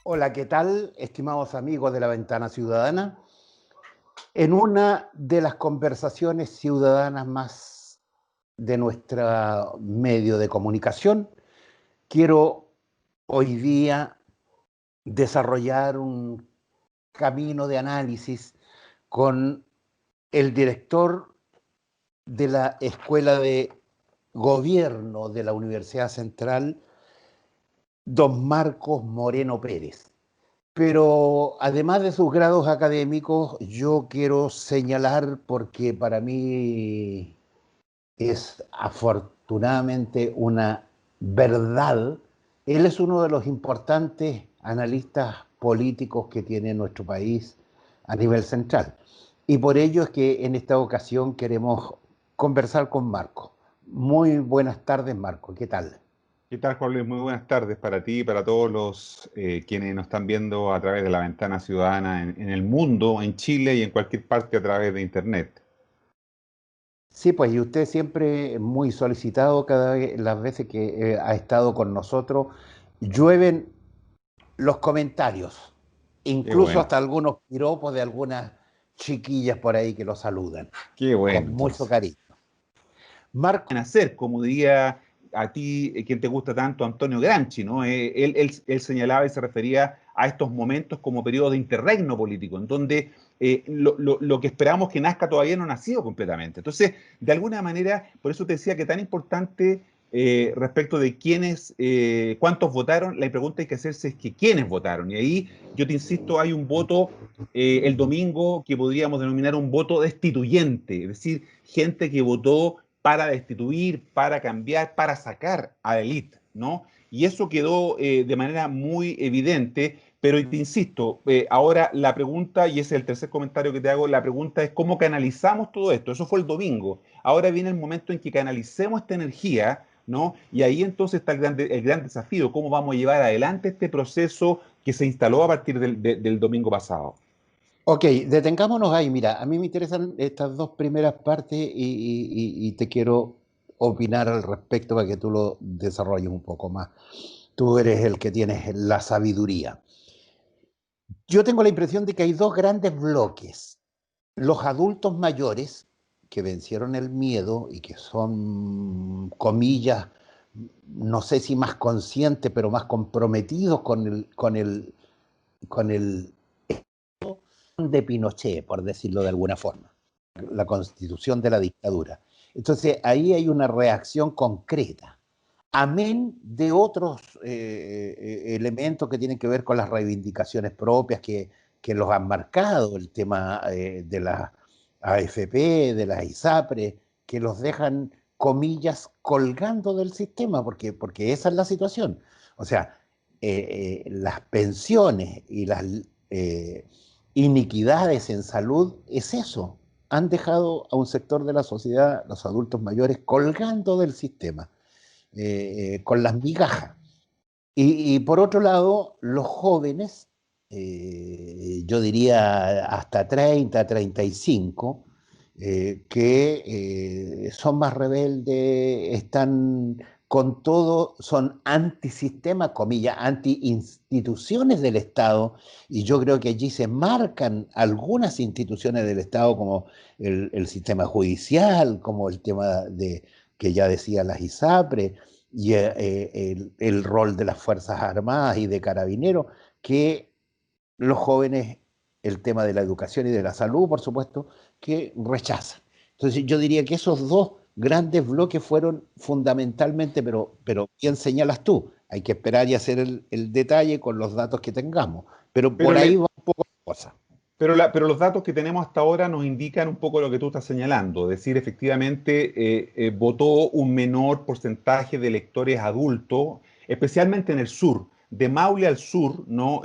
Hola, ¿qué tal, estimados amigos de la Ventana Ciudadana? En una de las conversaciones ciudadanas más de nuestro medio de comunicación, quiero hoy día desarrollar un camino de análisis con el director de la Escuela de Gobierno de la Universidad Central, don Marcos Moreno Pérez. Pero además de sus grados académicos, yo quiero señalar, porque para mí es afortunadamente una verdad, él es uno de los importantes analistas políticos que tiene nuestro país a nivel central. Y por ello es que en esta ocasión queremos conversar con Marco. Muy buenas tardes, Marco. ¿Qué tal? ¿Qué tal, Juan Luis? Muy buenas tardes para ti y para todos los quienes nos están viendo a través de la Ventana Ciudadana en el mundo, en Chile y en cualquier parte a través de Internet. Sí, pues y usted siempre muy solicitado cada vez, las veces que ha estado con nosotros. Llueven los comentarios, Qué incluso bueno, hasta algunos piropos de algunas chiquillas por ahí que lo saludan, qué bueno. con mucho Entonces, cariño. Marco, hacer, como diría a ti, quien te gusta tanto, Antonio Gramsci, ¿no? Él señalaba y se refería a estos momentos como periodos de interregno político, en donde lo que esperamos que nazca todavía no ha nacido completamente. Entonces, de alguna manera, por eso te decía que tan importante respecto de quiénes, cuántos votaron, la pregunta hay que hacerse es que quiénes votaron. Y ahí, yo te insisto, hay un voto el domingo que podríamos denominar un voto destituyente, es decir, gente que votó para destituir, para cambiar, para sacar a la élite, ¿no? Y eso quedó de manera muy evidente, pero te insisto, ahora la pregunta, y ese es el tercer comentario que te hago, la pregunta es cómo canalizamos todo esto. Eso fue el domingo. Ahora viene el momento en que canalicemos esta energía, ¿no? Y ahí entonces está el gran desafío, cómo vamos a llevar adelante este proceso que se instaló a partir del domingo pasado. ok, detengámonos ahí. Mira, a mí me interesan estas dos primeras partes y te quiero opinar al respecto para que tú lo desarrolles un poco más. Tú eres el que tienes la sabiduría. Yo tengo la impresión de que hay dos grandes bloques. Los adultos mayores que vencieron el miedo y que son, comillas, no sé si más conscientes, pero más comprometidos con el de Pinochet, por decirlo de alguna forma, la constitución de la dictadura. Entonces ahí hay una reacción concreta, amén de otros elementos que tienen que ver con las reivindicaciones propias que los han marcado, el tema de la AFP, de las ISAPRE, que los dejan, comillas, colgando del sistema, porque esa es la situación. O sea, las pensiones y las eh, iniquidades en salud es eso. Han dejado a un sector de la sociedad, los adultos mayores, colgando del sistema con las migajas. Y por otro lado, los jóvenes, yo diría hasta 30, 35, que son más rebeldes, están con todo, son antisistema, comillas, anti-instituciones del Estado, y yo creo que allí se marcan algunas instituciones del Estado como el sistema judicial, como el tema de que ya decía las ISAPRE, y el rol de las Fuerzas Armadas y de Carabineros, que los jóvenes, el tema de la educación y de la salud, por supuesto, que rechazan. Entonces yo diría que esos dos grandes bloques fueron fundamentalmente, pero bien señalas tú, hay que esperar y hacer el detalle con los datos que tengamos, pero Pero por ahí le, va un poco la cosa. pero los datos que tenemos hasta ahora nos indican un poco lo que tú estás señalando, es decir, efectivamente votó un menor porcentaje de electores adultos, especialmente en el sur, de Maule al sur, ¿no?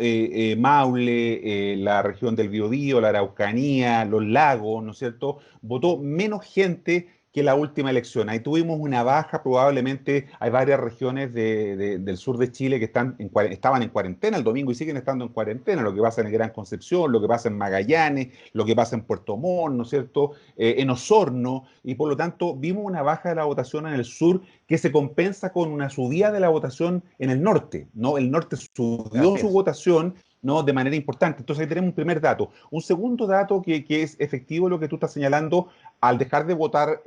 Maule, la región del Biobío, la Araucanía, los lagos, ¿no es cierto? Votó menos gente que la última elección. Ahí tuvimos una baja, probablemente hay varias regiones del sur de Chile que estaban en cuarentena el domingo y siguen estando en cuarentena, lo que pasa en el Gran Concepción, lo que pasa en Magallanes, lo que pasa en Puerto Montt, ¿no es cierto?, en Osorno, y por lo tanto vimos una baja de la votación en el sur que se compensa con una subida de la votación en el norte, ¿no? El norte subió Así su es. votación, ¿no?, de manera importante. Entonces ahí tenemos un primer dato. Un segundo dato que es efectivo lo que tú estás señalando, al dejar de votar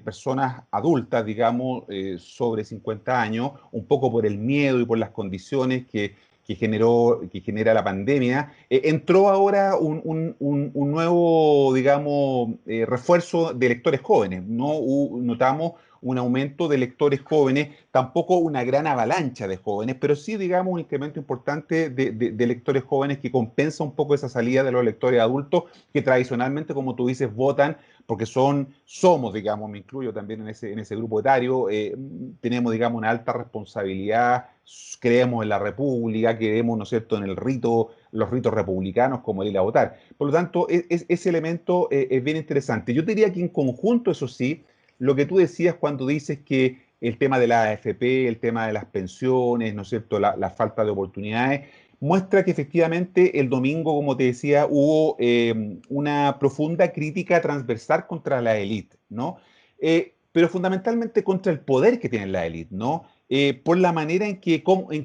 personas adultas, digamos, sobre 50 años, un poco por el miedo y por las condiciones que genera la pandemia, entró ahora un nuevo, digamos, refuerzo de electores jóvenes. No notamos un aumento de electores jóvenes, tampoco una gran avalancha de jóvenes, pero sí, digamos, un incremento importante de electores jóvenes que compensa un poco esa salida de los electores adultos que tradicionalmente, como tú dices, votan porque somos, digamos, me incluyo también en ese grupo etario, tenemos, digamos, una alta responsabilidad, creemos en la república, creemos, ¿no es cierto?, en los ritos republicanos como el ir a votar. Por lo tanto, ese elemento es bien interesante. Yo diría que en conjunto, eso sí, lo que tú decías cuando dices que el tema de la AFP, el tema de las pensiones, ¿no es cierto?, la falta de oportunidades, muestra que efectivamente el domingo, como te decía, hubo una profunda crítica transversal contra la élite, ¿no? Pero fundamentalmente contra el poder que tiene la élite, ¿no? Por la manera en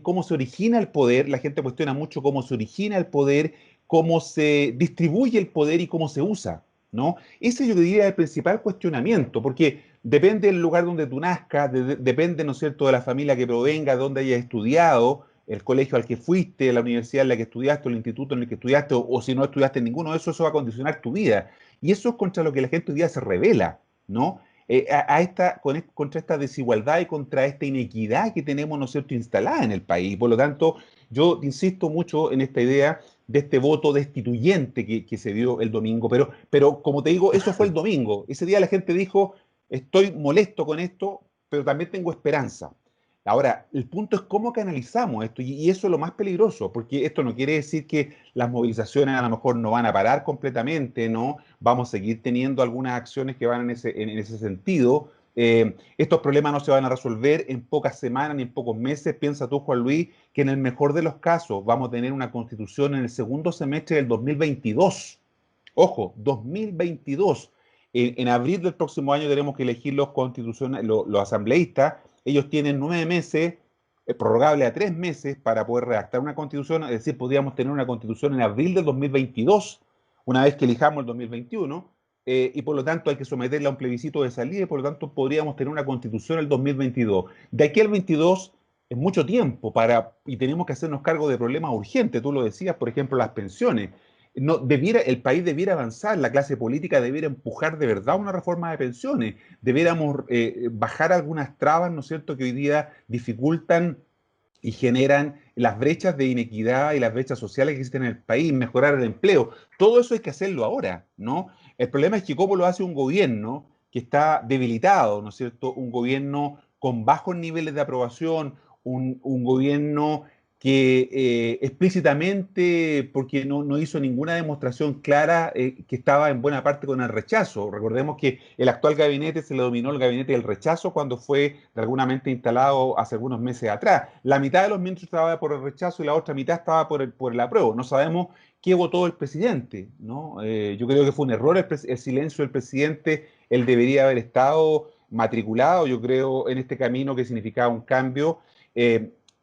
cómo se origina el poder, la gente cuestiona mucho cómo se origina el poder, cómo se distribuye el poder y cómo se usa, ¿no? Ese yo diría es el principal cuestionamiento, porque depende del lugar donde tú nazcas, depende, ¿no es cierto?, de la familia que provenga, de donde hayas estudiado, el colegio al que fuiste, la universidad en la que estudiaste, o el instituto en el que estudiaste, o si no estudiaste en ninguno de esos, eso va a condicionar tu vida. Y eso es contra lo que la gente hoy día se revela, ¿no? Contra esta desigualdad y contra esta inequidad que tenemos, ¿no es cierto?, instalada en el país. Por lo tanto, yo insisto mucho en esta idea de este voto destituyente que se dio el domingo, pero como te digo, eso fue el domingo. Ese día la gente dijo, estoy molesto con esto, pero también tengo esperanza. Ahora, el punto es cómo canalizamos esto, y eso es lo más peligroso, porque esto no quiere decir que las movilizaciones a lo mejor no van a parar completamente, ¿no? Vamos a seguir teniendo algunas acciones que van en ese sentido. Estos problemas no se van a resolver en pocas semanas ni en pocos meses. Piensa tú, Juan Luis, que en el mejor de los casos vamos a tener una constitución en el segundo semestre del 2022. Ojo, 2022. En abril del próximo año tenemos que elegir los asambleístas. Ellos tienen 9 meses, prorrogable a 3 meses, para poder redactar una constitución. Es decir, podríamos tener una constitución en abril del 2022, una vez que elijamos el 2021, y por lo tanto hay que someterla a un plebiscito de salida, y por lo tanto podríamos tener una constitución en el 2022. De aquí al 22 es mucho tiempo y tenemos que hacernos cargo de problemas urgentes. Tú lo decías, por ejemplo, las pensiones. No, el país debiera avanzar, la clase política debiera empujar de verdad una reforma de pensiones, debiéramos bajar algunas trabas, ¿no es cierto?, que hoy día dificultan y generan las brechas de inequidad y las brechas sociales que existen en el país, mejorar el empleo. Todo eso hay que hacerlo ahora, ¿no? El problema es que cómo lo hace un gobierno que está debilitado, ¿no es cierto?, un gobierno con bajos niveles de aprobación, un gobierno que explícitamente, porque no hizo ninguna demostración clara, que estaba en buena parte con el rechazo. Recordemos que el actual gabinete se le dominó el gabinete del rechazo cuando fue regularmente instalado hace algunos meses atrás. La mitad de los ministros estaba por el rechazo y la otra mitad estaba por el apruebo. No sabemos qué votó el presidente, ¿no? Yo creo que fue un error el silencio del presidente. Él debería haber estado matriculado, yo creo, en este camino que significaba un cambio.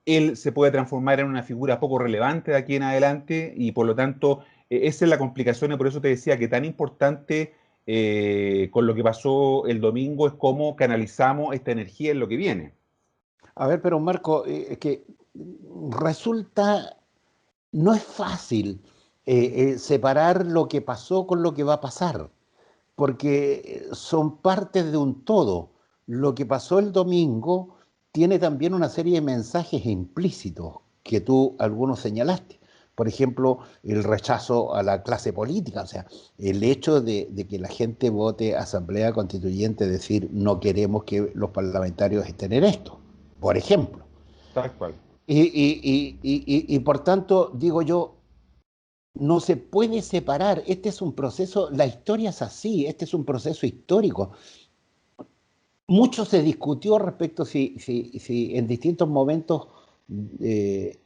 Él se puede transformar en una figura poco relevante de aquí en adelante, y por lo tanto esa es la complicación, y por eso te decía que tan importante con lo que pasó el domingo es cómo canalizamos esta energía en lo que viene. A ver, pero Marco, es que resulta, no es fácil separar lo que pasó con lo que va a pasar, porque son partes de un todo. Lo que pasó el domingo tiene también una serie de mensajes implícitos que tú algunos señalaste. Por ejemplo, el rechazo a la clase política, o sea, el hecho de que la gente vote asamblea constituyente, decir no queremos que los parlamentarios estén en esto, por ejemplo. Tal cual. Y por tanto, digo yo, no se puede separar. Este es un proceso, la historia es así, este es un proceso histórico. mucho se discutió respecto si en distintos momentos,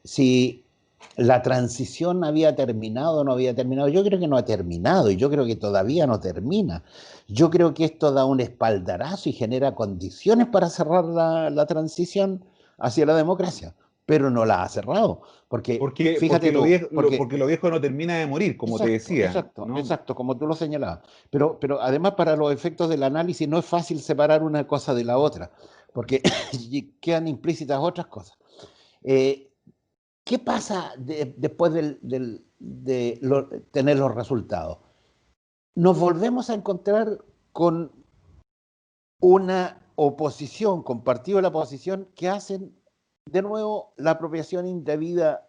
si la transición había terminado o no había terminado. Yo creo que no ha terminado y yo creo que todavía no termina. Yo creo que esto da un espaldarazo y genera condiciones para cerrar la transición hacia la democracia, pero no la ha cerrado. Porque Porque fíjate tú, porque porque lo viejo no termina de morir, como te exacto, decía, exacto, ¿no? exacto, como tú lo señalabas. Pero además para los efectos del análisis no es fácil separar una cosa de la otra, porque quedan implícitas otras cosas. Eh, ¿Qué pasa después de tener los resultados? Nos volvemos a encontrar con una oposición, con partidos de la oposición que hacen de nuevo la apropiación indebida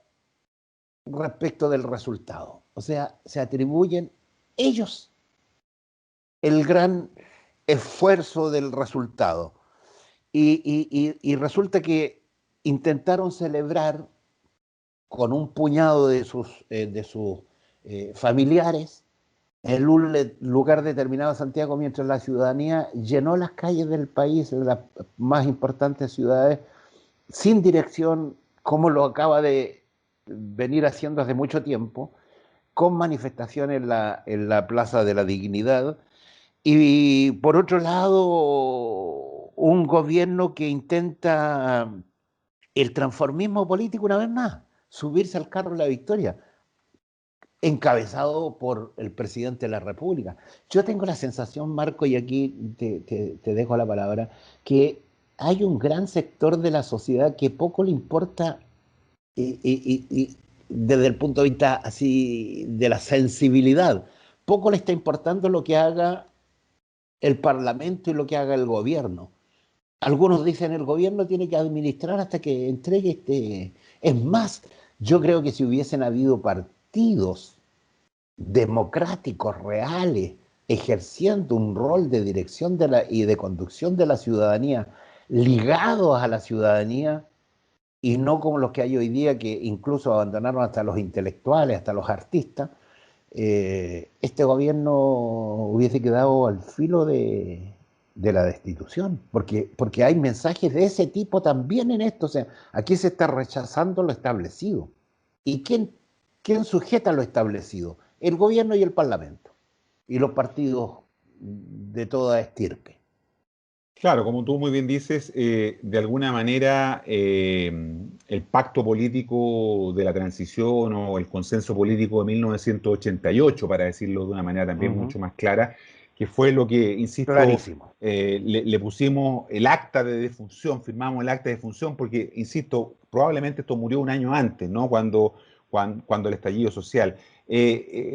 respecto del resultado. O sea, se atribuyen ellos el gran esfuerzo del resultado. Y resulta que intentaron celebrar con un puñado de sus familiares en un lugar determinado de Santiago, mientras la ciudadanía llenó las calles del país, en las más importantes ciudades, sin dirección, como lo acaba de venir haciendo hace mucho tiempo, con manifestaciones en la Plaza de la Dignidad, y por otro lado, un gobierno que intenta el transformismo político una vez más, subirse al carro de la victoria, encabezado por el presidente de la República. Yo tengo la sensación, Marco, y aquí te dejo la palabra, que hay un gran sector de la sociedad que poco le importa desde el punto de vista así de la sensibilidad, poco le está importando lo que haga el Parlamento y lo que haga el gobierno. Algunos dicen el gobierno tiene que administrar hasta que entregue este. Es más, yo creo que si hubiesen habido partidos democráticos reales ejerciendo un rol de dirección y de conducción de la ciudadanía, ligados a la ciudadanía, y no como los que hay hoy día que incluso abandonaron hasta los intelectuales, hasta los artistas, este gobierno hubiese quedado al filo de la destitución, porque hay mensajes de ese tipo también en esto. O sea, aquí se está rechazando lo establecido. ¿Y quién sujeta lo establecido? El gobierno y el parlamento, y los partidos de toda estirpe. Claro, como tú muy bien dices, de alguna manera el pacto político de la transición o el consenso político de 1988, para decirlo de una manera también Ujú. mucho más clara, que fue lo que, insisto, Clarísimo. le pusimos el acta de defunción, firmamos el acta de defunción, porque, insisto, probablemente esto murió un año antes, ¿no? Cuando el estallido social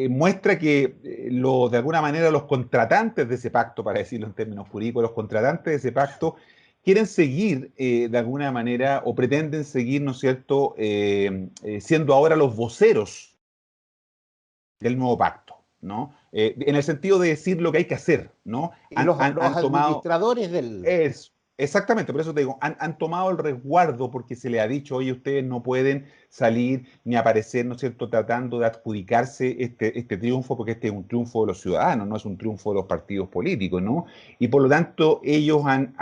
muestra que de alguna manera los contratantes de ese pacto, para decirlo en términos jurídicos, los contratantes de ese pacto quieren seguir de alguna manera o pretenden seguir, ¿no es cierto?, siendo ahora los voceros del nuevo pacto, ¿no? En el sentido de decir lo que hay que hacer, ¿no? Y los Han tomado administradores del. es, exactamente, por eso te digo, han tomado el resguardo porque se le ha dicho, oye, ustedes no pueden salir ni aparecer, ¿no es cierto?, tratando de adjudicarse este triunfo, porque este es un triunfo de los ciudadanos, no es un triunfo de los partidos políticos, ¿no? Y por lo tanto, ellos han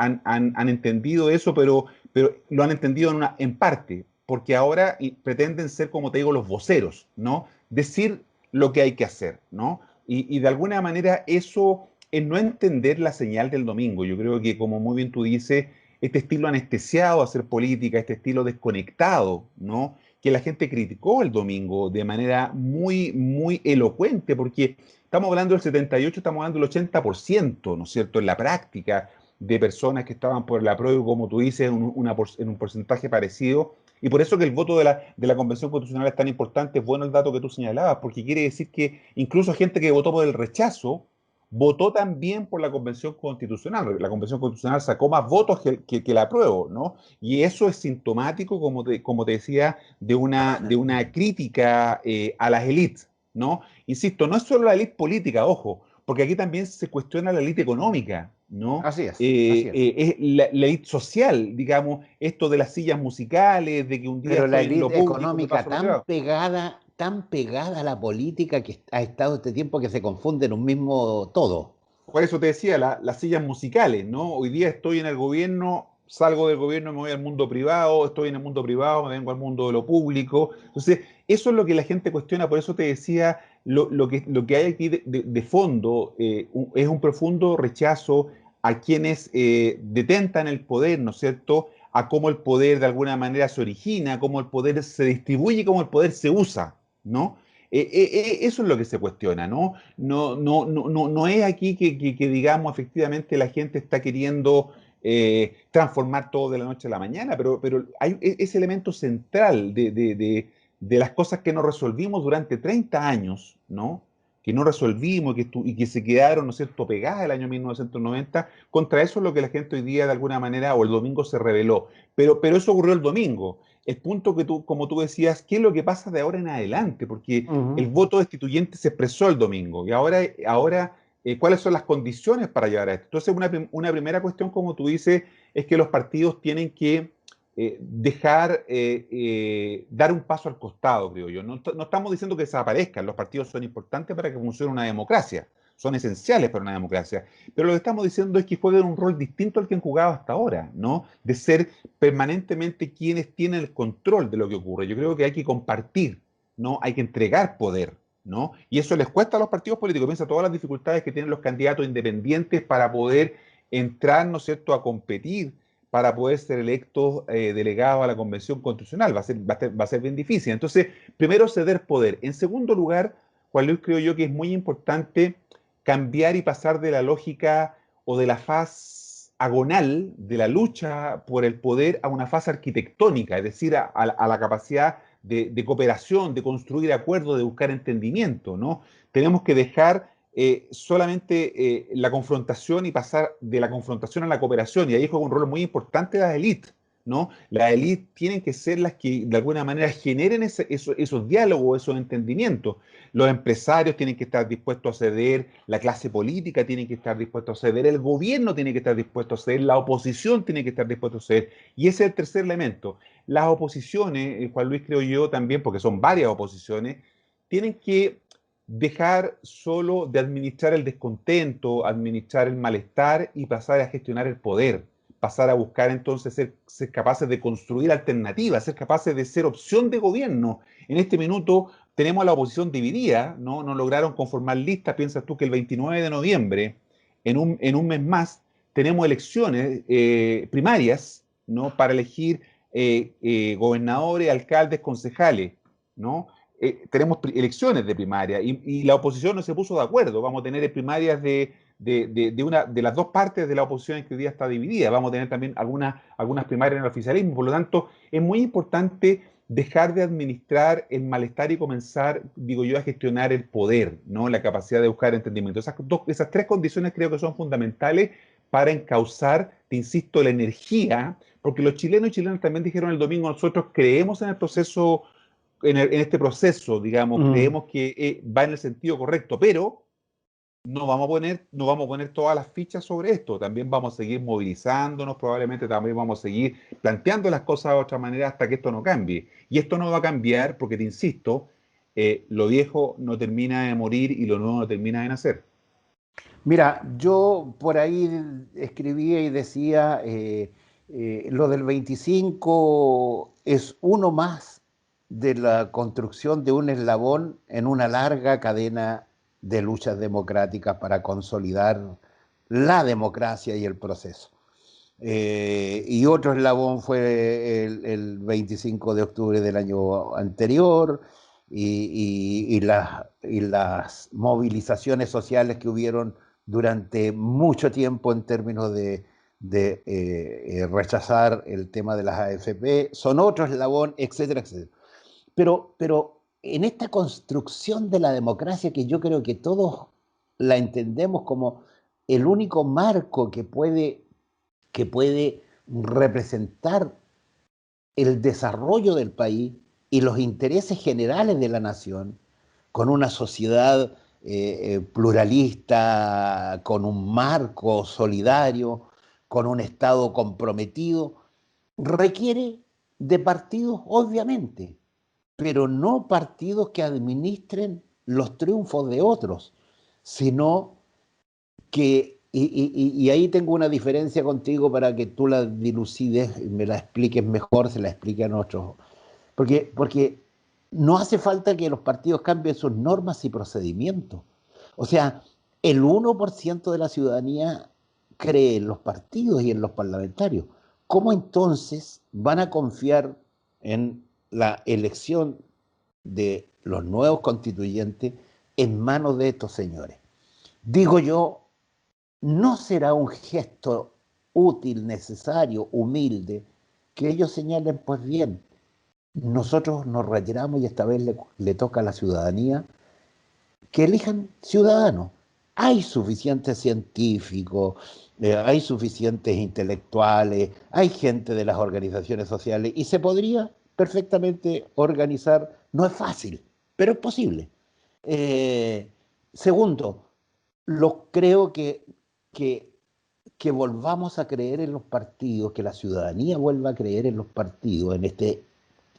entendido eso, pero lo han entendido en parte, porque ahora pretenden ser, como te digo, los voceros, ¿no? Decir lo que hay que hacer, ¿no? Y de alguna manera eso en no entender la señal del domingo. Yo creo que, como muy bien tú dices, este estilo anestesiado a hacer política, este estilo desconectado, ¿no? Que la gente criticó el domingo de manera muy, muy elocuente, porque estamos hablando del 78, estamos hablando del 80%, ¿no es cierto?, en la práctica de personas que estaban por la prueba, como tú dices, en un porcentaje parecido. Y por eso que el voto de la Convención Constitucional es tan importante, es bueno el dato que tú señalabas, porque quiere decir que incluso gente que votó por el rechazo, votó también por la Convención Constitucional. La Convención Constitucional sacó más votos que la apruebo, ¿no? Y eso es sintomático, como te decía, de una crítica a las élites, ¿no? Insisto, no es solo la élite política, ojo, porque aquí también se cuestiona la élite económica, ¿no? Así es, así es. Es la élite social, digamos, esto de las sillas musicales, de que un día Pero la estoy en lo élite público, me económica paso a lo privado. tan pegada a la política que ha estado este tiempo que se confunde en un mismo todo. Por eso te decía, las sillas musicales, ¿no? Hoy día estoy en el gobierno, salgo del gobierno, me voy al mundo privado, estoy en el mundo privado, me vengo al mundo de lo público. Entonces, eso es lo que la gente cuestiona, por eso te decía, lo que hay aquí de fondo es un profundo rechazo a quienes detentan el poder, ¿no es cierto? A cómo el poder de alguna manera se origina, cómo el poder se distribuye, cómo el poder se usa, ¿no? Eso es lo que se cuestiona, ¿no? No es aquí que, digamos, efectivamente la gente está queriendo transformar todo de la noche a la mañana, pero hay ese elemento central de las cosas que no resolvimos durante 30 años, ¿no? Que no resolvimos y que se quedaron, ¿no es cierto?, pegadas el año 1990. Contra eso es lo que la gente hoy día, de alguna manera, o el domingo se rebeló. Pero eso ocurrió el domingo. El punto que tú, como tú decías, ¿qué es lo que pasa de ahora en adelante? Porque el Ujú. voto destituyente se expresó el domingo y ahora ¿cuáles son las condiciones para llegar a esto? Entonces, una primera cuestión, como tú dices, es que los partidos tienen que dar un paso al costado, creo yo. No estamos diciendo que desaparezcan, los partidos son importantes para que funcione una democracia, son esenciales para una democracia, pero lo que estamos diciendo es que jueguen un rol distinto al que han jugado hasta ahora, ¿no? De ser permanentemente quienes tienen el control de lo que ocurre. Yo creo que hay que compartir, ¿no? Hay que entregar poder, ¿no? Y eso les cuesta a los partidos políticos. Piensa todas las dificultades que tienen los candidatos independientes para poder entrar, ¿no es cierto?, a competir, para poder ser electos delegados a la Convención Constitucional. Va a ser bien difícil. Entonces, primero, ceder poder. En segundo lugar, Juan Luis, creo yo que es muy importante cambiar y pasar de la lógica o de la faz agonal de la lucha por el poder a una fase arquitectónica, es decir, a la capacidad de cooperación, de construir acuerdos, de buscar entendimiento, ¿no? Tenemos que dejar solamente la confrontación y pasar de la confrontación a la cooperación, y ahí juega un rol muy importante las élites, ¿no? Las élites tienen que ser las que de alguna manera generen esos diálogos, esos entendimientos. Los empresarios tienen que estar dispuestos a ceder, la clase política tiene que estar dispuesta a ceder, el gobierno tiene que estar dispuesto a ceder, la oposición tiene que estar dispuesta a ceder, y ese es el tercer elemento. Las oposiciones, Juan Luis, creo yo también, porque son varias oposiciones, tienen que dejar solo de administrar el descontento, administrar el malestar y pasar a gestionar el poder, pasar a buscar entonces ser capaces de construir alternativas, ser capaces de ser opción de gobierno. En este minuto tenemos a la oposición dividida, ¿no? No lograron conformar listas. Piensas tú que el 29 de noviembre, en un mes más, tenemos elecciones primarias, ¿no? Para elegir gobernadores, alcaldes, concejales, ¿no? Tenemos elecciones de primaria y la oposición no se puso de acuerdo. Vamos a tener primarias de las dos partes de la oposición que hoy día está dividida. Vamos a tener también algunas primarias en el oficialismo. Por lo tanto, es muy importante dejar de administrar el malestar y comenzar, digo yo, a gestionar el poder, ¿no? La capacidad de buscar entendimiento. Esas tres condiciones creo que son fundamentales para encauzar, te insisto, la energía, porque los chilenos y chilenas también dijeron el domingo, nosotros creemos en el proceso, en este proceso, digamos, Mm. creemos que va en el sentido correcto, pero no vamos a poner todas las fichas sobre esto. También vamos a seguir movilizándonos, probablemente también vamos a seguir planteando las cosas de otra manera hasta que esto no cambie. Y esto no va a cambiar porque, te insisto, lo viejo no termina de morir y lo nuevo no termina de nacer. Mira, yo por ahí escribía y decía, lo del 25 es uno más de la construcción de un eslabón en una larga cadena de luchas democráticas para consolidar la democracia y el proceso. Y otro eslabón fue el 25 de octubre del año anterior y las movilizaciones sociales que hubieron durante mucho tiempo en términos de rechazar el tema de las AFP, son otro eslabón, etcétera, etcétera. Pero en esta construcción de la democracia que yo creo que todos la entendemos como el único marco que puede representar el desarrollo del país y los intereses generales de la nación, con una sociedad pluralista, con un marco solidario, con un Estado comprometido, requiere de partidos, obviamente, pero no partidos que administren los triunfos de otros, sino y ahí tengo una diferencia contigo para que tú la dilucides, y me la expliques mejor, se la explique a nosotros. Porque no hace falta que los partidos cambien sus normas y procedimientos. O sea, el 1% de la ciudadanía cree en los partidos y en los parlamentarios. ¿Cómo entonces van a confiar en la elección de los nuevos constituyentes en manos de estos señores? Digo yo, ¿no será un gesto útil, necesario, humilde, que ellos señalen, pues bien, nosotros nos retiramos y esta vez le toca a la ciudadanía que elijan ciudadanos? Hay suficientes científicos, hay suficientes intelectuales, hay gente de las organizaciones sociales y se podría perfectamente organizar. No es fácil, pero es posible. Eh, Segundo, creo que, que volvamos a creer en los partidos, que la ciudadanía vuelva a creer en los partidos, en este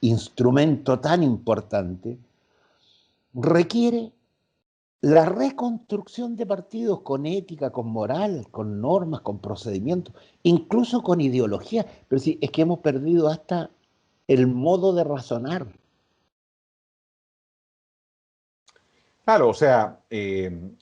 instrumento tan importante, requiere la reconstrucción de partidos con ética, con moral, con normas, con procedimientos, incluso con ideología. Pero sí, es que hemos perdido hasta el modo de razonar. Claro, o sea,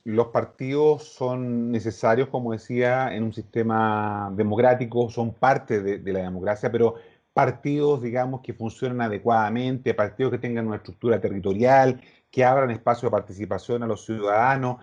los partidos son necesarios, como decía, en un sistema democrático, son parte de la democracia, pero partidos, digamos, que funcionen adecuadamente, partidos que tengan una estructura territorial, que abran espacio de participación a los ciudadanos,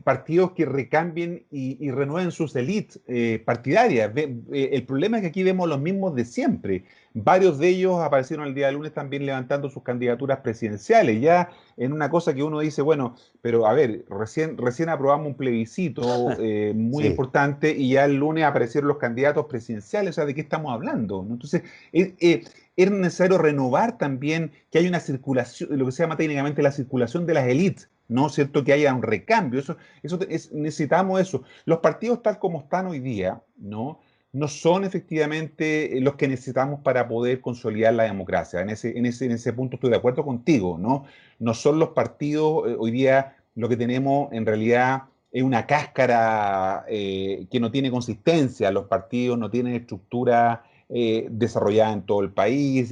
partidos que recambien y renueven sus élites partidarias. El problema es que aquí vemos los mismos de siempre. Varios de ellos aparecieron el día lunes también levantando sus candidaturas presidenciales. Ya en una cosa que uno dice, bueno, pero a ver, recién aprobamos un plebiscito muy Sí, importante y ya el lunes aparecieron los candidatos presidenciales, o sea, ¿de qué estamos hablando? ¿No? Entonces, es necesario renovar también que haya una circulación, lo que se llama técnicamente la circulación de las élites, ¿no es cierto? Que haya un recambio, necesitamos eso. Los partidos tal como están hoy día, ¿no? No son efectivamente los que necesitamos para poder consolidar la democracia. En ese punto estoy de acuerdo contigo, ¿no? No son los partidos, hoy día lo que tenemos en realidad es una cáscara que no tiene consistencia. Los partidos no tienen estructura desarrollada en todo el país,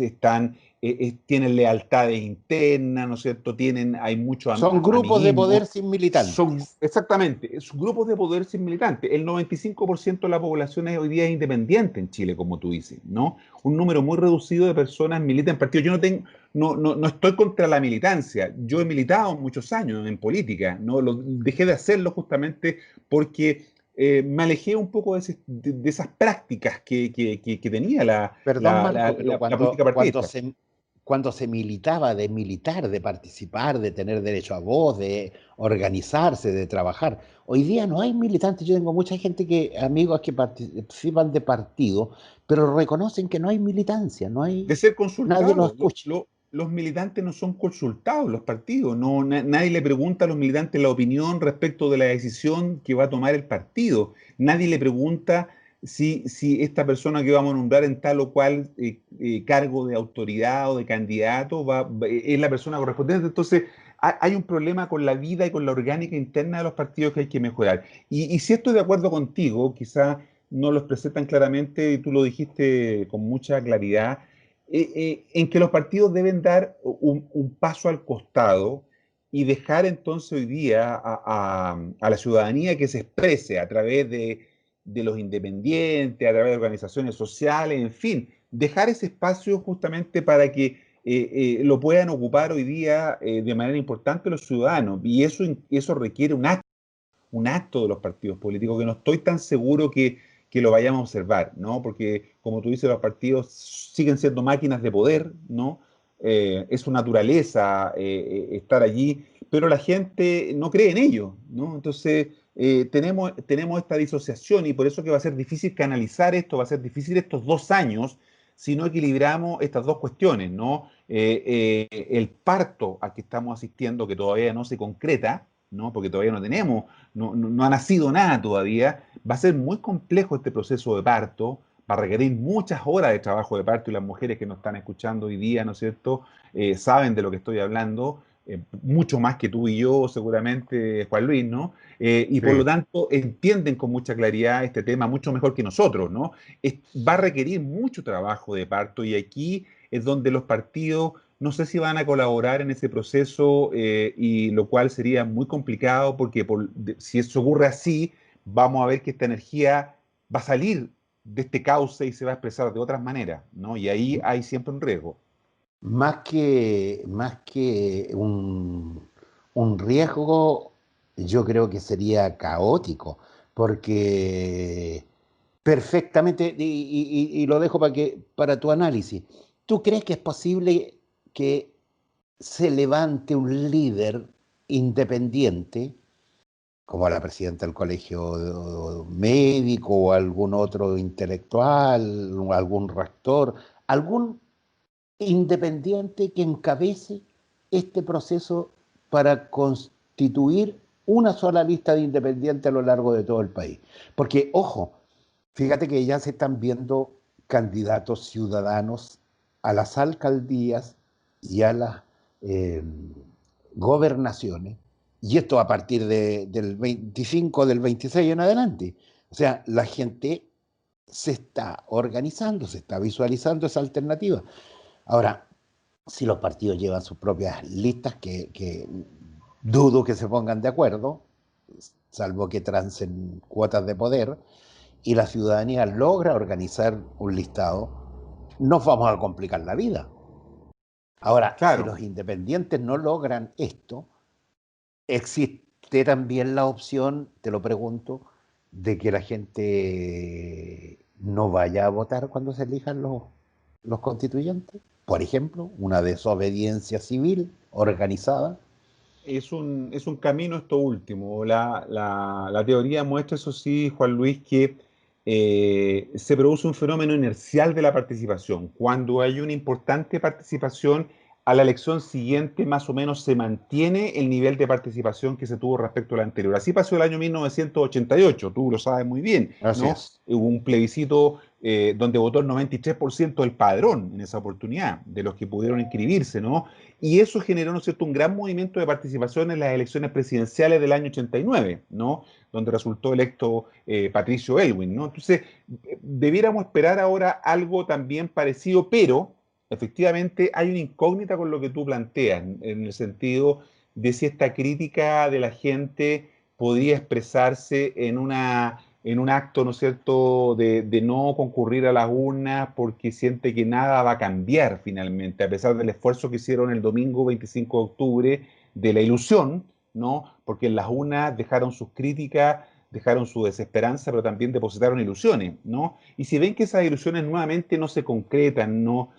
tienen lealtades internas, ¿no es cierto? Hay mucho son grupos de amiguismo. poder sin Son, militantes. exactamente, grupos de poder sin militantes. El 95% de la población hoy día es independiente en Chile, como tú dices, ¿no? Un número muy reducido de personas militan en partidos. Yo no estoy contra la militancia. Yo he militado muchos años en política, ¿no? Dejé de hacerlo justamente porque me alejé un poco de esas prácticas que tenía Perdón, Marco, pero la política partidista. cuando se militaba, de militar, de participar, de tener derecho a voz, de organizarse, de trabajar, hoy día no hay militantes. Yo tengo mucha gente amigos que participan de partidos, pero reconocen que no hay militancia, De ser nadie los consultados. escucha. Los militantes no son consultados, los partidos. No, nadie le pregunta a los militantes la opinión respecto de la decisión que va a tomar el partido. Nadie le pregunta si esta persona que vamos a nombrar en tal o cual cargo de autoridad o de candidato es la persona correspondiente. Entonces, hay un problema con la vida y con la orgánica interna de los partidos que hay que mejorar. Y si estoy de acuerdo contigo, quizá no lo expresé tan claramente y tú lo dijiste con mucha claridad, en que los partidos deben dar un paso al costado y dejar entonces hoy día a la ciudadanía que se exprese a través de los independientes, a través de organizaciones sociales, en fin, dejar ese espacio justamente para que lo puedan ocupar hoy día de manera importante los ciudadanos. Y eso requiere un acto de los partidos políticos que no estoy tan seguro que lo vayamos a observar, ¿no? Porque, como tú dices, los partidos siguen siendo máquinas de poder, ¿no? Es su naturaleza estar allí, pero la gente no cree en ellos, ¿no? Entonces, tenemos esta disociación y por eso que va a ser difícil canalizar esto, va a ser difícil estos 2 años si no equilibramos estas dos cuestiones, ¿no? El parto al que estamos asistiendo, que todavía no se concreta, ¿no? Porque todavía no ha nacido nada todavía, va a ser muy complejo este proceso de parto, va a requerir muchas horas de trabajo de parto y las mujeres que nos están escuchando hoy día, ¿no es cierto?, saben de lo que estoy hablando, mucho más que tú y yo, seguramente, Juan Luis, ¿no? Y por lo Sí. tanto entienden con mucha claridad este tema mucho mejor que nosotros, ¿no? Va a requerir mucho trabajo de parto y aquí es donde los partidos no sé si van a colaborar en ese proceso y lo cual sería muy complicado porque si eso ocurre así, vamos a ver que esta energía va a salir de este cauce y se va a expresar de otras maneras, ¿no? Y ahí hay siempre un riesgo. Más que un riesgo, yo creo que sería caótico, porque perfectamente, y lo dejo para tu análisis, ¿tú crees que es posible que se levante un líder independiente, como la presidenta del colegio médico o algún otro intelectual, o algún rector, algún independiente que encabece este proceso para constituir una sola lista de independientes a lo largo de todo el país? Porque, ojo, fíjate que ya se están viendo candidatos ciudadanos a las alcaldías y a las eh, gobernaciones, y esto a partir del 25, del 26 en adelante. O sea, la gente se está organizando, se está visualizando esa alternativa. Ahora, si los partidos llevan sus propias listas, que dudo que se pongan de acuerdo, salvo que trancen cuotas de poder, y la ciudadanía logra organizar un listado, nos vamos a complicar la vida. Ahora, si Claro, los independientes no logran esto, existe también la opción, te lo pregunto, de que la gente no vaya a votar cuando se elijan los constituyentes. Por ejemplo, una desobediencia civil organizada. es un camino esto último. La teoría muestra, eso sí, Juan Luis, que se produce un fenómeno inercial de la participación. Cuando hay una importante participación, a la elección siguiente más o menos se mantiene el nivel de participación que se tuvo respecto a la anterior. Así pasó el año 1988, tú lo sabes muy bien, Así ¿no? es. Hubo un plebiscito donde votó el 93% del padrón en esa oportunidad, de los que pudieron inscribirse, ¿no? Y eso generó, ¿no es cierto?, un gran movimiento de participación en las elecciones presidenciales del año 89, ¿no? Donde resultó electo Patricio Elwin, ¿no? Entonces, debiéramos esperar ahora algo también parecido, pero efectivamente hay una incógnita con lo que tú planteas, en el sentido de si esta crítica de la gente podría expresarse en un acto, ¿no es cierto?, de no concurrir a las urnas porque siente que nada va a cambiar finalmente, a pesar del esfuerzo que hicieron el domingo 25 de octubre, de la ilusión, ¿no? Porque en las urnas dejaron sus críticas, dejaron su desesperanza, pero también depositaron ilusiones, ¿no? Y si ven que esas ilusiones nuevamente no se concretan, no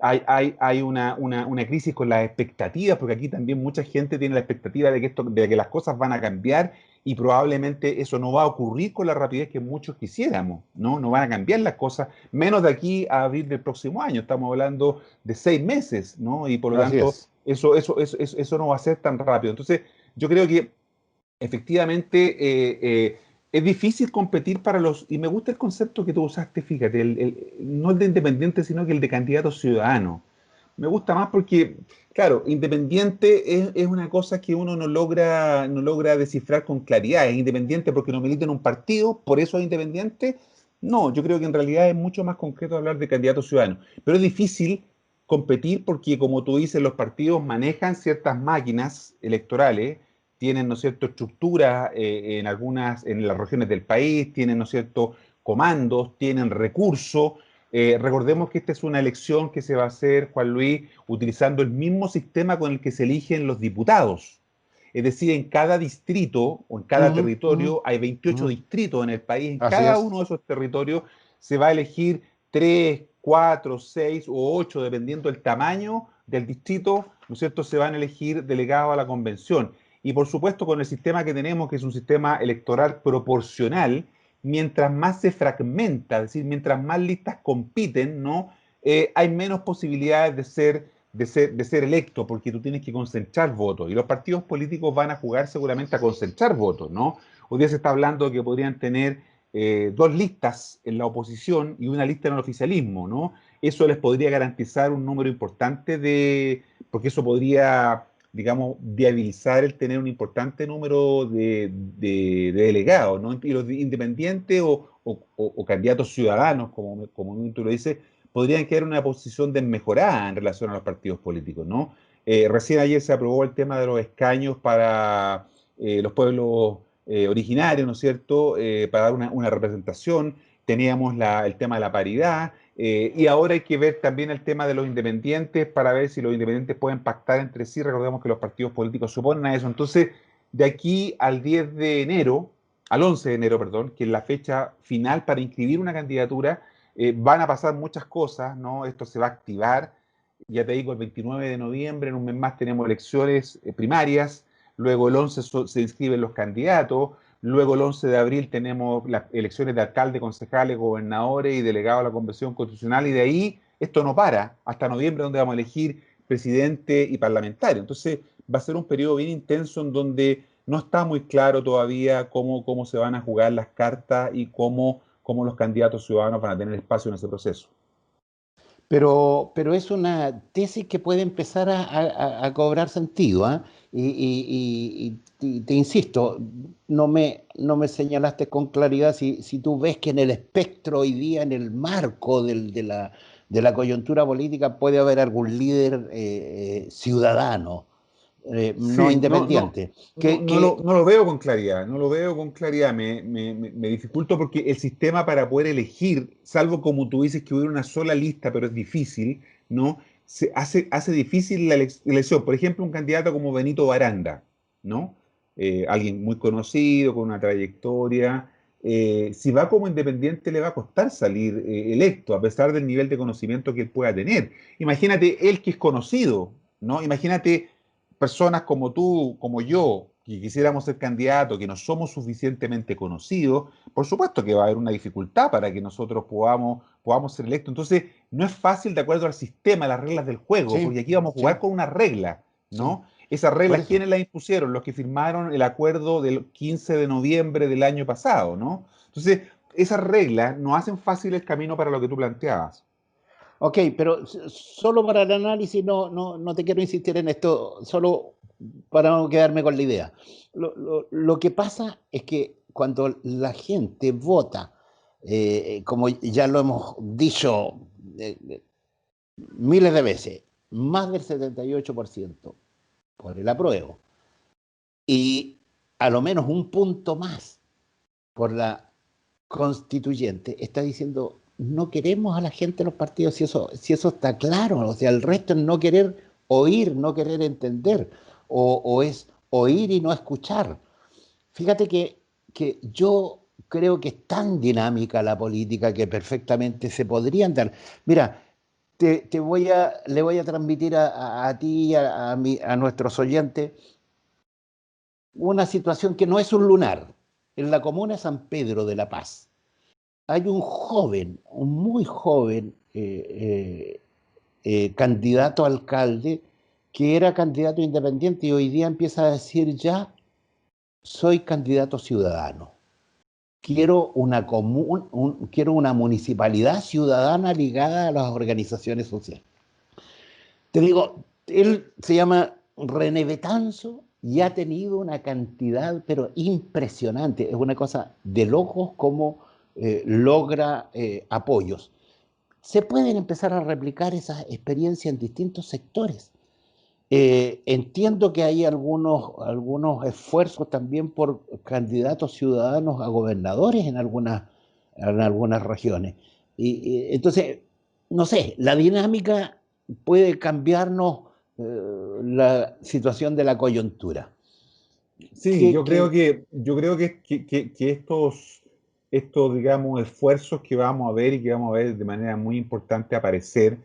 hay una crisis con las expectativas, porque aquí también mucha gente tiene la expectativa de que las cosas van a cambiar y probablemente eso no va a ocurrir con la rapidez que muchos quisiéramos, ¿no? No van a cambiar las cosas, menos de aquí a abril del próximo año. Estamos hablando de 6 meses, ¿no? Y por lo Así tanto, es. eso no va a ser tan rápido. Entonces, yo creo que efectivamente es difícil competir para los, y me gusta el concepto que tú usaste, fíjate, no el de independiente, sino que el de candidato ciudadano. Me gusta más porque, claro, independiente es una cosa que uno no logra descifrar con claridad. Es independiente porque no milita en un partido, por eso es independiente. No, yo creo que en realidad es mucho más concreto hablar de candidato ciudadano. Pero es difícil competir porque, como tú dices, los partidos manejan ciertas máquinas electorales, tienen, ¿no es cierto?, estructuras en las regiones del país, tienen, ¿no es cierto?, comandos, tienen recursos. Recordemos que esta es una elección que se va a hacer, Juan Luis, utilizando el mismo sistema con el que se eligen los diputados. Es decir, en cada distrito o en cada Ujú, ujú, territorio, hay 28 ujú. distritos en el país, en Así cada uno es. de esos territorios se va a elegir 3, 4, 6 o 8, dependiendo del tamaño del distrito, ¿no es cierto?, se van a elegir delegados a la convención. Y por supuesto, con el sistema que tenemos, que es un sistema electoral proporcional, mientras más se fragmenta, es decir, mientras más listas compiten, ¿no? Hay menos posibilidades de ser electo, porque tú tienes que concentrar votos. Y los partidos políticos van a jugar seguramente a concentrar votos, ¿no? Hoy día se está hablando de que podrían tener 2 listas en la oposición y una lista en el oficialismo, ¿no? Eso les podría garantizar un número importante porque eso podría digamos, viabilizar el tener un importante número de delegados, ¿no? Y los independientes o candidatos ciudadanos, como tú lo dices, podrían quedar en una posición desmejorada en relación a los partidos políticos, ¿no? Recién ayer se aprobó el tema de los escaños para los pueblos originarios, ¿no es cierto?, para dar una representación. Teníamos el tema de la paridad, y ahora hay que ver también el tema de los independientes para ver si los independientes pueden pactar entre sí. Recordemos que los partidos políticos suponen a eso. Entonces, de aquí al 10 de enero, al 11 de enero, perdón, que es la fecha final para inscribir una candidatura, van a pasar muchas cosas, ¿no? Esto se va a activar. Ya te digo, el 29 de noviembre, en un mes más, tenemos elecciones primarias. Luego el 11 se inscriben los candidatos. Luego el 11 de abril tenemos las elecciones de alcalde, concejales, gobernadores y delegados a la Convención Constitucional. Y de ahí esto no para hasta noviembre, donde vamos a elegir presidente y parlamentario. Entonces va a ser un periodo bien intenso en donde no está muy claro todavía cómo se van a jugar las cartas y cómo los candidatos ciudadanos van a tener espacio en ese proceso. Pero es una tesis que puede empezar a cobrar sentido, ¿ah? Y te insisto, no me señalaste con claridad si tú ves que en el espectro hoy día, en el marco de la coyuntura política, puede haber algún líder ciudadano, no Sí, independiente, que, que no lo veo con claridad, no lo veo con claridad, me dificulto porque el sistema para poder elegir, salvo como tú dices que hubiera una sola lista, pero es difícil, ¿no? Hace difícil la elección. Por ejemplo, un candidato como Benito Baranda, ¿no? Alguien muy conocido, con una trayectoria. Si va como independiente le va a costar salir electo, a pesar del nivel de conocimiento que él pueda tener. Imagínate él que es conocido, ¿no? Imagínate personas como tú, como yo, que quisiéramos ser candidatos, que no somos suficientemente conocidos, por supuesto que va a haber una dificultad para que nosotros podamos ser electos. Entonces, no es fácil de acuerdo al sistema, a las reglas del juego, sí, porque aquí vamos a jugar sí, con una regla, sí, ¿no? Esas por reglas, eso. ¿quiénes las impusieron? Los que firmaron el acuerdo del 15 de noviembre del año pasado, ¿no? Entonces, esas reglas no hacen fácil el camino para lo que tú planteabas. Ok, pero solo para el análisis, no te quiero insistir en esto, solo para no quedarme con la idea. Lo que pasa es que cuando la gente vota, como ya lo hemos dicho miles de veces, más del 78% por el apruebo y a lo menos un punto más por la constituyente, está diciendo, no queremos a la gente en los partidos, si eso está claro, o sea, el resto es no querer oír, no querer entender, o es oír y no escuchar. Fíjate que yo creo que es tan dinámica la política que perfectamente se podrían dar. Mira, le voy a transmitir a ti y a nuestros oyentes una situación que no es un lunar. En la comuna de San Pedro de La Paz hay un joven, un muy joven candidato a alcalde que era candidato independiente y hoy día empieza a decir ya soy candidato ciudadano. Quiero una municipalidad ciudadana ligada a las organizaciones sociales. Te digo, él se llama René Betanzo y ha tenido una cantidad, pero impresionante. Es una cosa de locos cómo logra apoyos. Se pueden empezar a replicar esas experiencias en distintos sectores. Entiendo que hay algunos esfuerzos también por candidatos ciudadanos a gobernadores en algunas regiones. Entonces, no sé, la dinámica puede cambiarnos la situación de la coyuntura. Sí, ¿Qué, qué? yo creo que estos, digamos, esfuerzos que vamos a ver y que vamos a ver de manera muy importante aparecer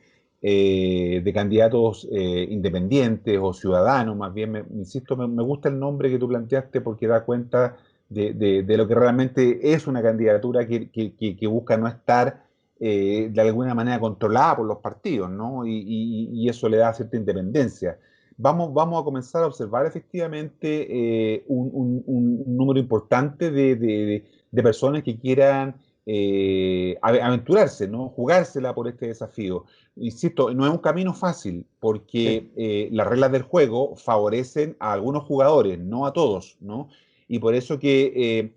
de candidatos independientes o ciudadanos, más bien, insisto, me gusta el nombre que tú planteaste porque da cuenta de lo que realmente es una candidatura que busca no estar de alguna manera controlada por los partidos, ¿no? Y eso le da cierta independencia. Vamos a comenzar a observar efectivamente un número importante de personas que quieran aventurarse, ¿no? Jugársela por este desafío. Insisto, no es un camino fácil porque Sí. las reglas del juego favorecen a algunos jugadores, no a todos, ¿no? Y por eso que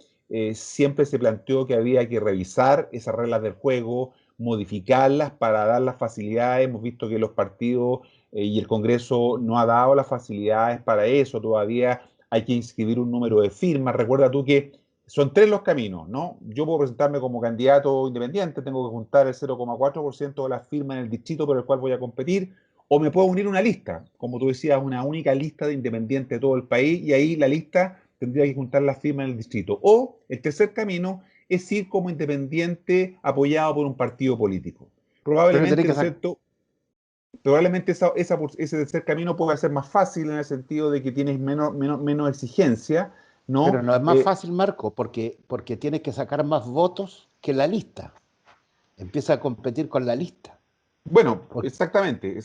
siempre se planteó que había que revisar esas reglas del juego, modificarlas para dar las facilidades. Hemos visto que los partidos y el Congreso no ha dado las facilidades para eso, todavía hay que inscribir un número de firmas. Recuerda tú que son tres los caminos, ¿no? Yo puedo presentarme como candidato independiente, tengo que juntar el 0,4% de las firmas en el distrito por el cual voy a competir, o me puedo unir a una lista, como tú decías, una única lista de independientes de todo el país, y ahí la lista tendría que juntar las firmas en el distrito. O el tercer camino es ir como independiente apoyado por un partido político. Pero tenés Probablemente, ¿no que es cierto? Probablemente ese tercer camino pueda ser más fácil en el sentido de que tienes menos exigencia, ¿no? pero no es más fácil, Marco, porque tienes que sacar más votos que la lista. Empieza a competir con la lista. Bueno, Porque exactamente,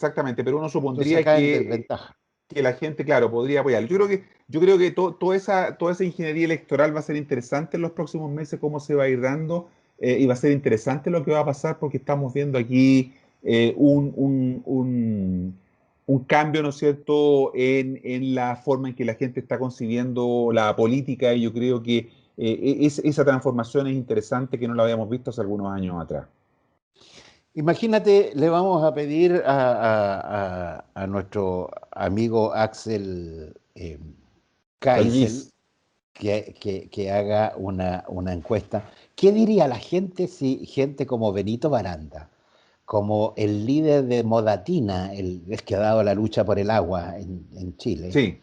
pero uno entonces supondría cae en desventaja. que la gente, claro, podría apoyar. Yo creo que toda esa ingeniería electoral va a ser interesante en los próximos meses, cómo se va a ir dando, y va a ser interesante lo que va a pasar porque estamos viendo aquí un cambio, ¿no es cierto?, en la forma en que la gente está concibiendo la política, y yo creo que esa transformación es interesante que no la habíamos visto hace algunos años atrás. Imagínate, le vamos a pedir a nuestro amigo Axel Kaiser Talvis. que haga una encuesta. ¿Qué diría la gente si gente como Benito Baranda, como el líder de Modatina, el que ha dado la lucha por el agua en Chile, Sí.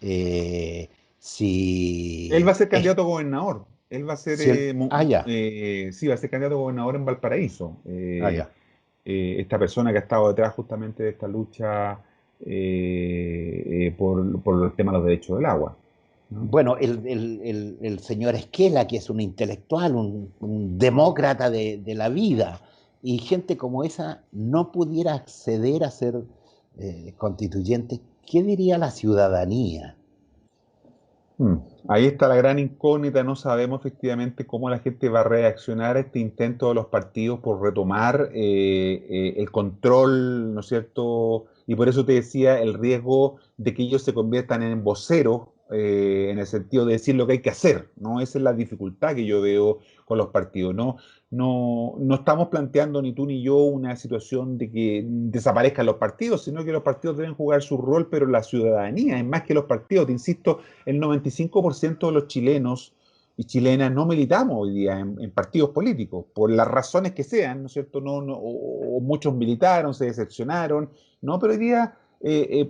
eh, Él va a si, ser es, candidato a gobernador. Él va a ser, si el, ya, sí, va a ser candidato a gobernador en Valparaíso. ya. Esta persona que ha estado detrás justamente de esta lucha por el tema de los derechos del agua, ¿no? Bueno, el señor Esquela, que es un intelectual, un demócrata de la vida, y gente como esa no pudiera acceder a ser constituyente, ¿qué diría la ciudadanía? Mm. Ahí está la gran incógnita, no sabemos efectivamente cómo la gente va a reaccionar a este intento de los partidos por retomar el control, ¿no es cierto? Y por eso te decía el riesgo de que ellos se conviertan en voceros, en el sentido de decir lo que hay que hacer, ¿no? Esa es la dificultad que yo veo con los partidos, ¿no? No estamos planteando ni tú ni yo una situación de que desaparezcan los partidos, sino que los partidos deben jugar su rol, pero la ciudadanía es más que los partidos, te insisto, el 95% de los chilenos y chilenas no militamos hoy día en partidos políticos, por las razones que sean, ¿no es cierto? O muchos militaron, se decepcionaron, ¿no? Pero hoy día,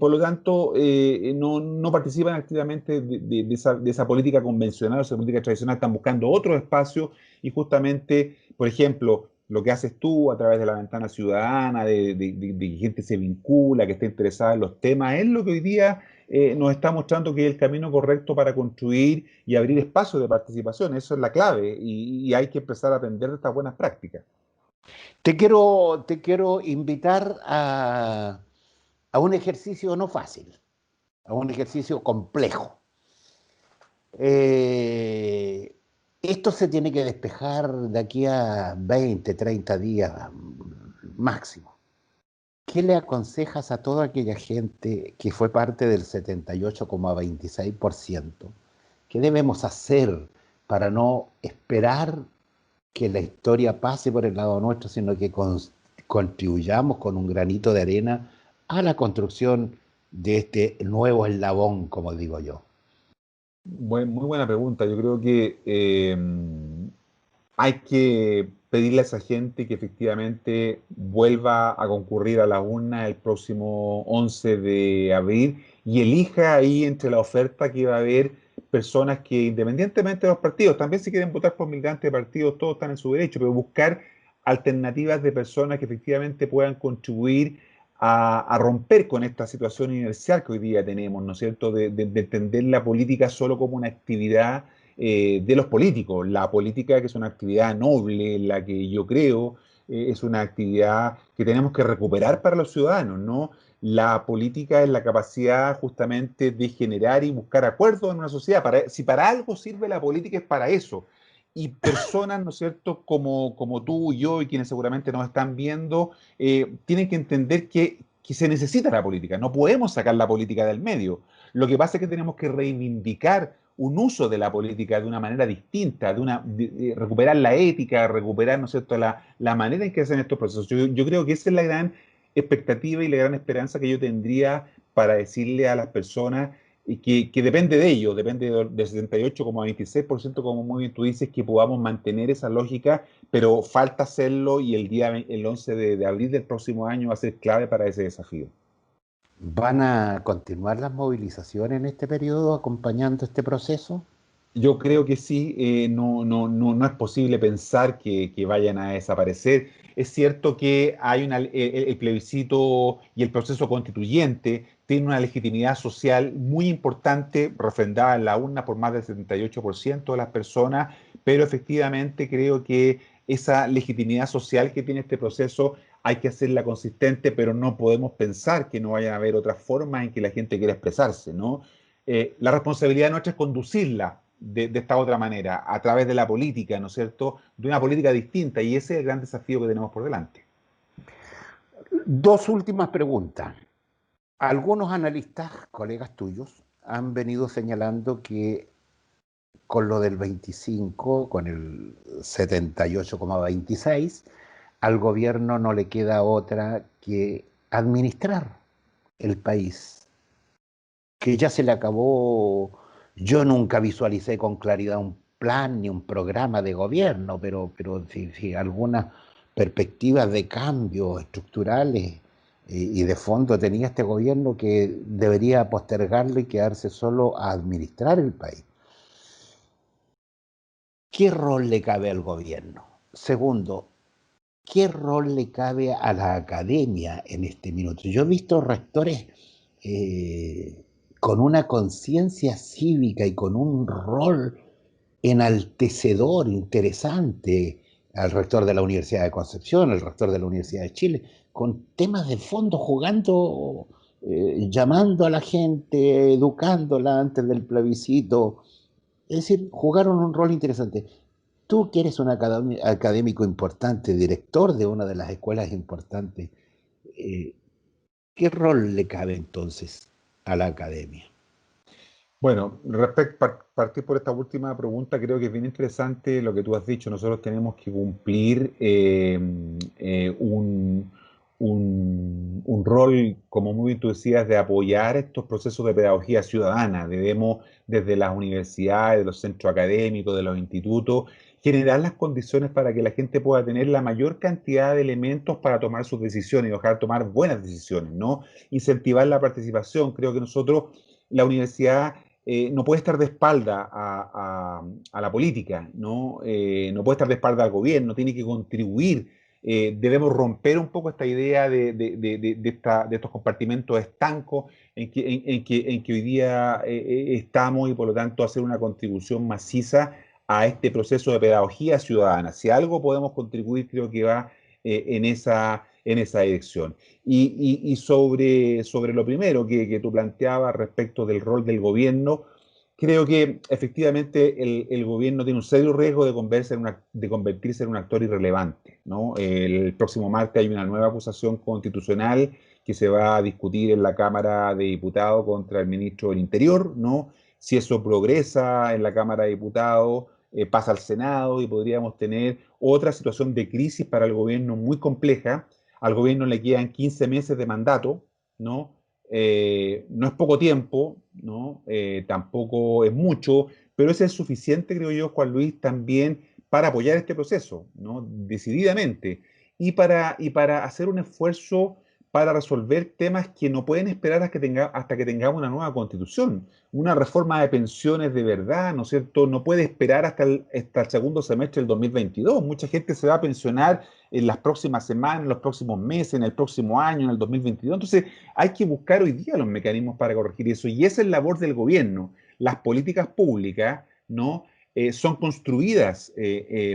por lo tanto, no participan activamente de esa política convencional, o esa política tradicional, están buscando otro espacio y justamente, por ejemplo, lo que haces tú a través de la ventana ciudadana, de que gente se vincula, que está interesada en los temas, es lo que hoy día nos está mostrando que es el camino correcto para construir y abrir espacios de participación. Eso es la clave y hay que empezar a aprender de estas buenas prácticas. Te quiero invitar a un ejercicio no fácil, a un ejercicio complejo. Eh, Esto se tiene que despejar de aquí a 20, 30 días máximo. ¿Qué le aconsejas a toda aquella gente que fue parte del 78,26%? ¿Qué debemos hacer para no esperar que la historia pase por el lado nuestro, sino que contribuyamos con un granito de arena a la construcción de este nuevo eslabón, como digo yo? Muy buena pregunta. Yo creo que hay que pedirle a esa gente que efectivamente vuelva a concurrir a la urna el próximo 11 de abril y elija ahí entre la oferta que va a haber personas que independientemente de los partidos, también si quieren votar por militantes de partidos, todos están en su derecho, pero buscar alternativas de personas que efectivamente puedan contribuir a romper con esta situación inercial que hoy día tenemos, ¿no es cierto?, de entender la política solo como una actividad de los políticos. La política, que es una actividad noble, en la que yo creo, es una actividad que tenemos que recuperar para los ciudadanos, ¿no? La política es la capacidad justamente de generar y buscar acuerdos en una sociedad. Si para algo sirve la política es para eso. y personas, ¿no es cierto?, como tú y yo y quienes seguramente nos están viendo, tienen que entender que se necesita la política. No podemos sacar la política del medio. Lo que pasa es que tenemos que reivindicar un uso de la política de una manera distinta, de recuperar la ética, recuperar, ¿no es cierto?, la manera en que hacen estos procesos. Yo creo que esa es la gran expectativa y la gran esperanza que yo tendría para decirle a las personas y que depende de ello, depende del 78,26%, como muy bien tú dices, que podamos mantener esa lógica, pero falta hacerlo y el 11 de abril del próximo año va a ser clave para ese desafío. ¿Van a continuar las movilizaciones en este periodo acompañando este proceso? Yo creo que sí, no es posible pensar que vayan a desaparecer. Es cierto que hay el plebiscito y el proceso constituyente tiene una legitimidad social muy importante, refrendada en la urna por más del 78% de las personas, pero efectivamente creo que esa legitimidad social que tiene este proceso hay que hacerla consistente, pero no podemos pensar que no vayan a haber otras formas en que la gente quiera expresarse, ¿no? La responsabilidad nuestra es conducirla de esta otra manera, a través de la política, ¿no es cierto? De una política distinta, y ese es el gran desafío que tenemos por delante. Dos últimas preguntas. Algunos analistas, colegas tuyos, han venido señalando que con lo del 25, con el 78,26, al gobierno no le queda otra que administrar el país, que ya se le acabó. Yo nunca visualicé con claridad un plan ni un programa de gobierno, pero si algunas perspectivas de cambio estructurales y de fondo tenía este gobierno, que debería postergarlo y quedarse solo a administrar el país. ¿Qué rol le cabe al gobierno? Segundo, ¿qué rol le cabe a la academia en este minuto? Yo he visto rectores eh, con una conciencia cívica y con un rol enaltecedor, interesante, al rector de la Universidad de Concepción, al rector de la Universidad de Chile, con temas de fondo, jugando, llamando a la gente, educándola antes del plebiscito. Es decir, jugaron un rol interesante. Tú que eres un académico importante, director de una de las escuelas importantes, eh, ¿qué rol le cabe entonces a la academia? Bueno, partir por esta última pregunta, creo que es bien interesante lo que tú has dicho. Nosotros tenemos que cumplir un rol, como muy bien tú decías, de apoyar estos procesos de pedagogía ciudadana. Debemos, desde las universidades, de los centros académicos, de los institutos, generar las condiciones para que la gente pueda tener la mayor cantidad de elementos para tomar sus decisiones y ojalá tomar buenas decisiones, ¿no? Incentivar la participación. Creo que nosotros, la universidad, no puede estar de espalda a la política, ¿no? No puede estar de espalda al gobierno, tiene que contribuir. Debemos romper un poco esta idea de estos compartimentos estancos en que hoy día estamos y por lo tanto hacer una contribución maciza a este proceso de pedagogía ciudadana. Si algo podemos contribuir, creo que va en esa dirección. Y sobre lo primero que tú planteabas respecto del rol del gobierno, creo que efectivamente el gobierno tiene un serio riesgo de convertirse en un actor irrelevante, ¿no? El próximo martes hay una nueva acusación constitucional que se va a discutir en la Cámara de Diputados contra el ministro del Interior, ¿no? Si eso progresa en la Cámara de Diputados, pasa al Senado y podríamos tener otra situación de crisis para el gobierno muy compleja. Al gobierno le quedan 15 meses de mandato, ¿no? No es poco tiempo, ¿no? Tampoco es mucho, pero ese es suficiente, creo yo, Juan Luis, también para apoyar este proceso, ¿no? Decididamente, y para hacer un esfuerzo para resolver temas que no pueden esperar hasta que tengamos una nueva constitución. Una reforma de pensiones de verdad, ¿no es cierto? No puede esperar hasta el segundo semestre del 2022. Mucha gente se va a pensionar en las próximas semanas, en los próximos meses, en el próximo año, en el 2022. Entonces, hay que buscar hoy día los mecanismos para corregir eso. Y esa es la labor del gobierno. Las políticas públicas, ¿no? Son construidas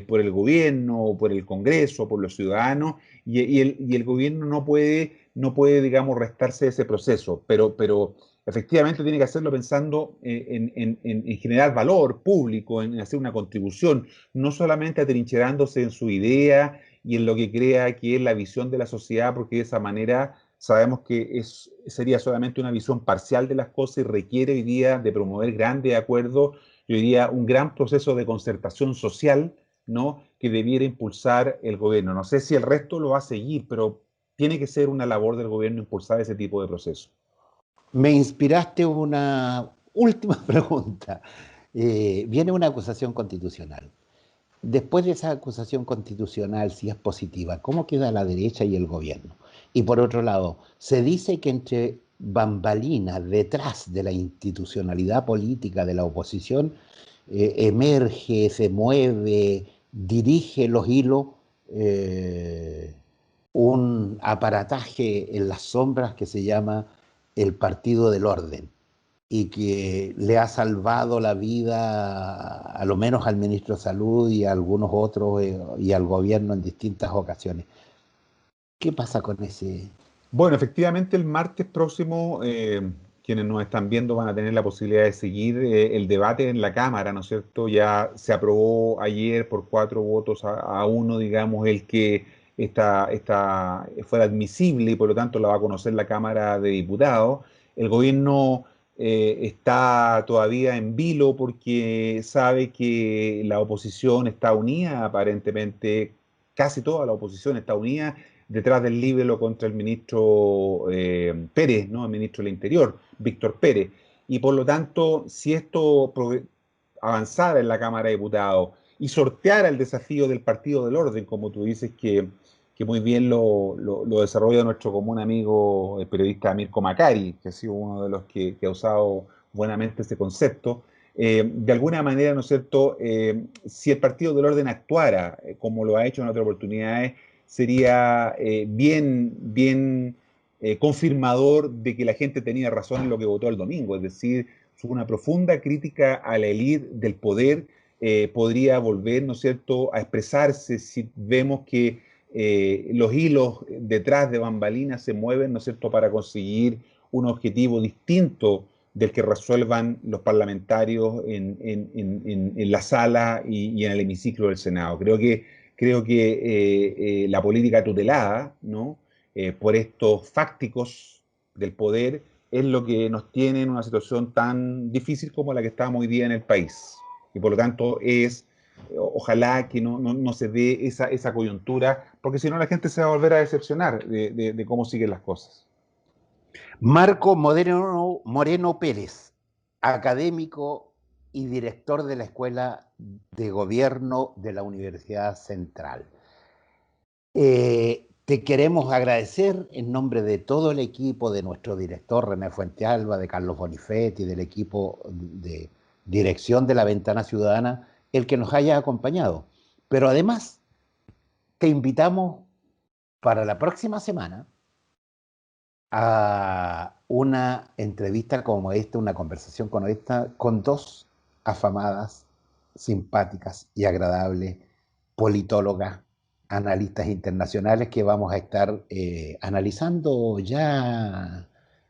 por el gobierno, por el Congreso, por los ciudadanos, y el gobierno no puede, digamos, restarse de ese proceso. Pero efectivamente tiene que hacerlo pensando en generar valor público, en hacer una contribución, no solamente atrincherándose en su idea y en lo que crea que es la visión de la sociedad, porque de esa manera sabemos que sería solamente una visión parcial de las cosas y requiere hoy día de promover grandes acuerdos y hoy día un gran proceso de concertación social, ¿no? Que debiera impulsar el gobierno. No sé si el resto lo va a seguir, pero tiene que ser una labor del gobierno impulsar ese tipo de procesos. Me inspiraste una última pregunta. Viene una acusación constitucional. Después de esa acusación constitucional, si es positiva, ¿cómo queda la derecha y el gobierno? Y por otro lado, se dice que entre bambalinas, detrás de la institucionalidad política de la oposición, emerge, se mueve, dirige los hilos, eh, un aparataje en las sombras que se llama el Partido del Orden y que le ha salvado la vida, a lo menos al ministro de Salud y a algunos otros, y al gobierno en distintas ocasiones. ¿Qué pasa con ese? Bueno, efectivamente el martes próximo quienes nos están viendo van a tener la posibilidad de seguir el debate en la Cámara, ¿no es cierto? Ya se aprobó ayer por 4 votos a 1, digamos, el que fuera admisible y por lo tanto la va a conocer la Cámara de Diputados. El gobierno está todavía en vilo porque sabe que la oposición está unida, aparentemente casi toda la oposición está unida detrás del libelo contra el ministro Pérez, ¿no? El ministro del Interior, Víctor Pérez. Y por lo tanto, si esto avanzara en la Cámara de Diputados y sorteara el desafío del Partido del Orden, como tú dices, que muy bien lo desarrolla nuestro común amigo, el periodista Mirko Macari, que ha sido uno de los que ha usado buenamente ese concepto, de alguna manera, ¿no es cierto?, si el Partido del Orden actuara como lo ha hecho en otras oportunidades, sería bien confirmador de que la gente tenía razón en lo que votó el domingo, es decir, una profunda crítica a la élite del poder podría volver, ¿no es cierto?, a expresarse si vemos que los hilos detrás de bambalinas se mueven, ¿no es cierto?, para conseguir un objetivo distinto del que resuelvan los parlamentarios en la sala y en el hemiciclo del Senado. Creo que la política tutelada, ¿no? Por estos fácticos del poder es lo que nos tiene en una situación tan difícil como la que estamos hoy día en el país. Y por lo tanto ojalá que no se dé esa coyuntura, porque si no la gente se va a volver a decepcionar de cómo siguen las cosas. Marco Moreno Pérez, académico y director de la Escuela de Gobierno de la Universidad Central. Te queremos agradecer en nombre de todo el equipo, de nuestro director René Fuentealba, de Carlos Bonifetti, del equipo de dirección de La Ventana Ciudadana, el que nos haya acompañado. Pero además, te invitamos para la próxima semana a una entrevista como esta, una conversación como esta, con dos afamadas, simpáticas y agradables politólogas, analistas internacionales que vamos a estar analizando ya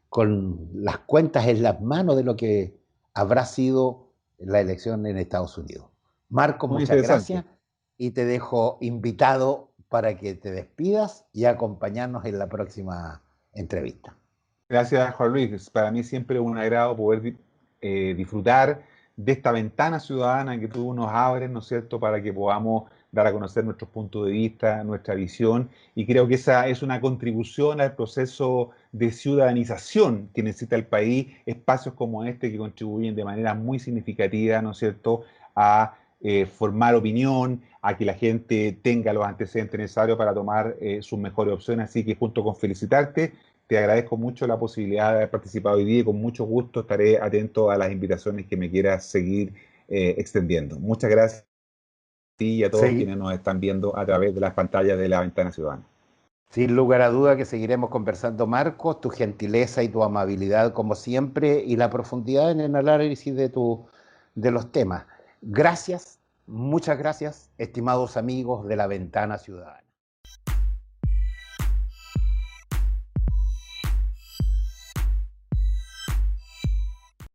con las cuentas en las manos de lo que habrá sido la elección en Estados Unidos. Marco, Muy muchas interesante. gracias y te dejo invitado para que te despidas y acompañarnos en la próxima entrevista. Gracias, Juan Luis. Para mí siempre es un agrado poder disfrutar de esta ventana ciudadana que tú nos abres, ¿no es cierto?, para que podamos dar a conocer nuestros puntos de vista, nuestra visión, y creo que esa es una contribución al proceso de ciudadanización que necesita el país, espacios como este que contribuyen de manera muy significativa, ¿no es cierto?, a formar opinión, a que la gente tenga los antecedentes necesarios para tomar sus mejores opciones. Así que junto con felicitarte, te agradezco mucho la posibilidad de haber participado hoy día y con mucho gusto estaré atento a las invitaciones que me quieras seguir extendiendo. Muchas gracias a ti y a todos Sí, quienes nos están viendo a través de las pantallas de la Ventana Ciudadana. sin lugar a duda que seguiremos conversando, Marcos, tu gentileza y tu amabilidad como siempre y la profundidad en el análisis de los temas. Gracias, muchas gracias, estimados amigos de la Ventana Ciudadana.